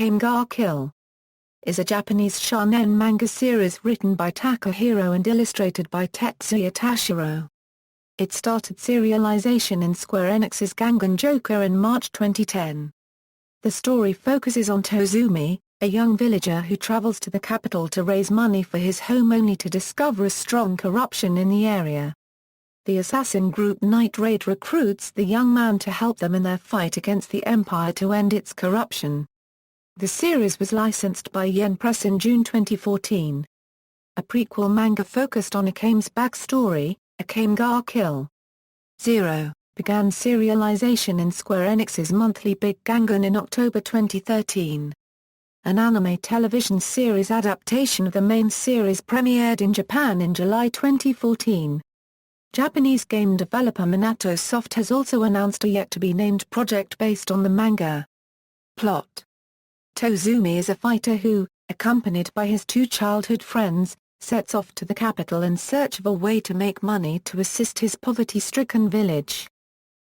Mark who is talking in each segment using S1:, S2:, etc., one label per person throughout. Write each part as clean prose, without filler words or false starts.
S1: Akame ga Kill is a Japanese shōnen manga series written by Takahiro and illustrated by Tetsuya Tashiro. It started serialization in Square Enix's Gangan Joker in March 2010. The story focuses on Tatsumi, a young villager who travels to the capital to raise money for his home only to discover a strong corruption in the area. The assassin group Night Raid recruits the young man to help them in their fight against the Empire to end its corruption. The series was licensed by Yen Press in June 2014. A prequel manga focused on Akame's backstory, Akame ga Kill 0, began serialization in Square Enix's monthly Big Gangan in October 2013. An anime television series adaptation of the main series premiered in Japan in July 2014. Japanese game developer Minato Soft has also announced a yet-to-be-named project based on the manga. Plot: Tatsumi is a fighter who, accompanied by his two childhood friends, sets off to the capital in search of a way to make money to assist his poverty-stricken village.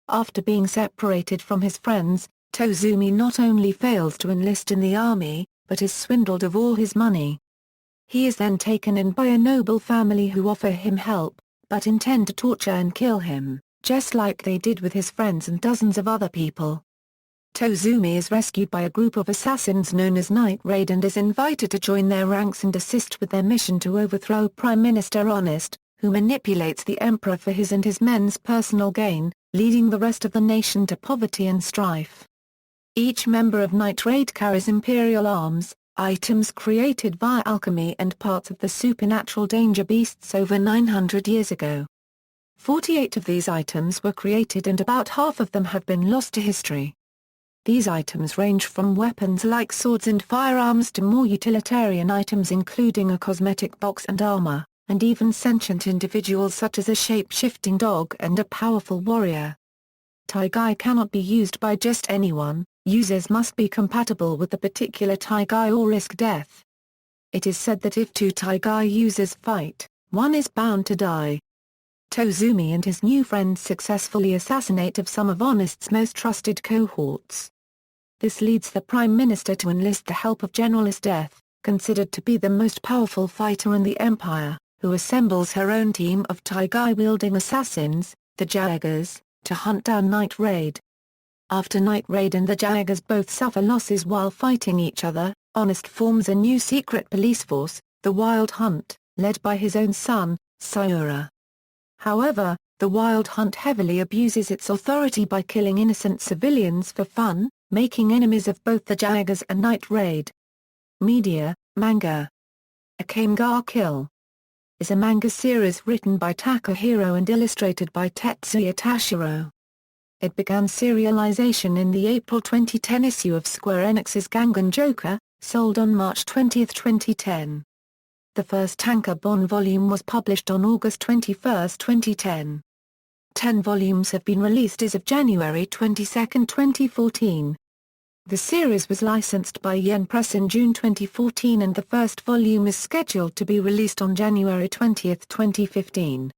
S1: After being separated from his friends, Tatsumi not only fails to enlist in the army, but is swindled of all his money. He is then taken in by a noble family who offer him help, but intend to torture and kill him, just like they did with his friends and dozens of other people. Tatsumi is rescued by a group of assassins known as Night Raid and is invited to join their ranks and assist with their mission to overthrow Prime Minister Honest, who manipulates the emperor for his and his men's personal gain, leading the rest of the nation to poverty and strife. Each member of Night Raid carries imperial arms, items created via alchemy and parts of the supernatural danger beasts over 900 years ago. 48 of these items were created and about half of them have been lost to history. These items range from weapons like swords and firearms to more utilitarian items including a cosmetic box and armor, and even sentient individuals such as a shape-shifting dog and a powerful warrior. Taigai cannot be used by just anyone. Users must be compatible with the particular Taigai or risk death. It is said that if two Taigai users fight, one is bound to die. Tatsumi and his new friends successfully assassinate of some of Honest's most trusted cohorts. This leads the Prime Minister to enlist the help of General Death, considered to be the most powerful fighter in the Empire, who assembles her own team of Taigai-wielding assassins, the Jaegers, to hunt down Night Raid. After Night Raid and the Jaegers both suffer losses while fighting each other, Honest forms a new secret police force, the Wild Hunt, led by his own son, Sayura. However, the Wild Hunt heavily abuses its authority by killing innocent civilians for fun, making enemies of both the Jaegers and Night Raid. Media, manga. Akame ga Kill is a manga series written by Takahiro and illustrated by Tetsuya Tashiro. It began serialization in the April 2010 issue of Square Enix's Gangan Joker, sold on March 20, 2010. The first tankobon volume was published on August 21, 2010. 10 volumes have been released as of January 22, 2014. The series was licensed by Yen Press in June 2014 and the first volume is scheduled to be released on January 20, 2015.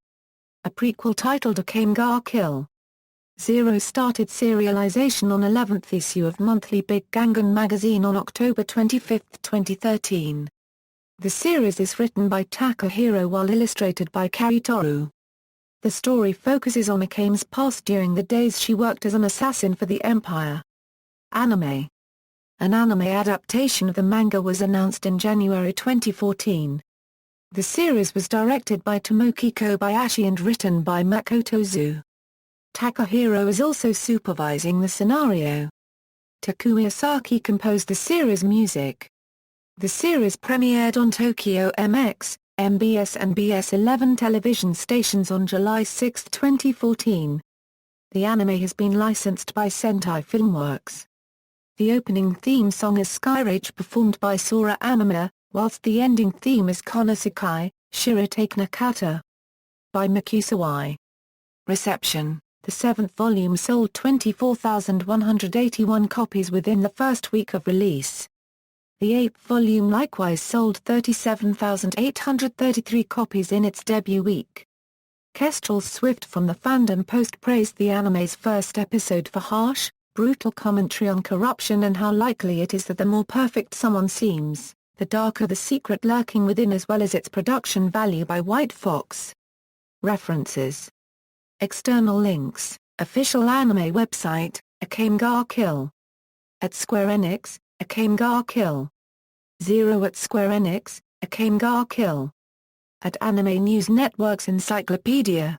S1: A prequel titled Akame ga Kill 0 started serialization on 11th issue of monthly Big Gangan magazine on October 25, 2013. The series is written by Takahiro while illustrated by Kiru. The story focuses on Akame's past during the days she worked as an assassin for the Empire. Anime. An anime adaptation of the manga was announced in January 2014. The series was directed by Tomoki Kobayashi and written by Makoto Zu. Takahiro is also supervising the scenario. Takuya Saki composed the series' music. The series premiered on Tokyo MX, MBS and BS11 television stations on July 6, 2014. The anime has been licensed by Sentai Filmworks. The opening theme song is Skyrage performed by Sora Amamura, whilst the ending theme is Konosukai, Shiratake Nakata by Makusawai. Reception. The 7th volume sold 24,181 copies within the first week of release. The 8th volume likewise sold 37,833 copies in its debut week. Kestrel Swift from the Fandom Post praised the anime's first episode for harsh, brutal commentary on corruption and how likely it is that the more perfect someone seems, the darker the secret lurking within, as well as its production value by White Fox. References. External links, official anime website, Akame ga Kill. At Square Enix, Akame ga Kill. 0 at Square Enix, Akame ga Kill. At Anime News Network's Encyclopedia.